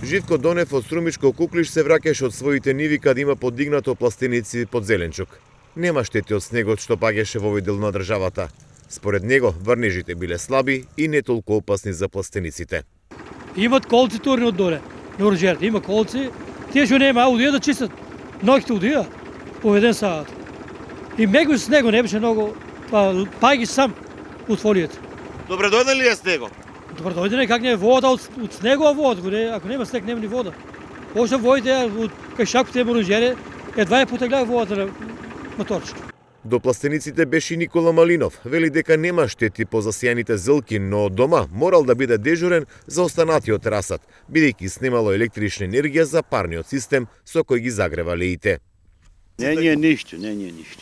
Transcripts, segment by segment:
Живко Донев од Струмичко Куклиш се враќаше од своите ниви каде има подигнато пластеници под зеленчук. Нема штети од снегот што паѓаше во овој дел на државата. Според него, врнежите биле слаби и не толку опасни за пластениците. Имат колци турни од доле, на оранжерите, има колци. Тие што нема, удија да чистат. Ноќите удија, по 1 сат. И меко снего не беше многу, паѓи сам од фолијата. Добре дојде ли е снего? Добре дојде, как не е вода од снегова вода, ако нема снег нема ни вода. Ошто воите од кај шаките на оранжери, едва ја потеглаа водата на моторчето. До пластениците беше Никола Малинов. Вели дека нема штети по засијаните зелки, но дома морал да биде дежурен за останатиот расад, бидејќи снемало електрична енергија за парниот систем со кој ги загрева леите. Не е ништо.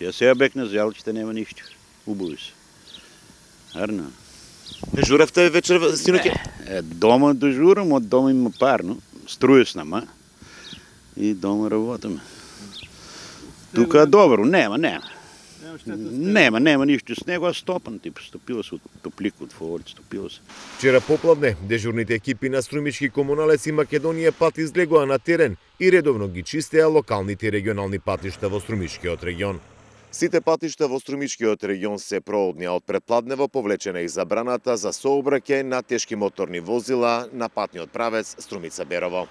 А сега бек на зелките нема ништо. Убаво се. Арно. Дежуравте вечер синоќе? Дома дежурам, од дома има парно. Струја снама и дома работаме. Тука добро, нема. Нема ништо снего, стопан, стопило се од топликот, фаворит, стопило се. Вчера попладне, дежурните екипи на Струмички комуналец и Македонија пат излегоа на терен и редовно ги чистеа локалните и регионални патишта во Струмичкиот регион. Сите патишта во Струмичкиот регион се проодни, од предпладнево повлечена и забраната за сообраќај на тешки моторни возила на патниот правец Струмица-Берово.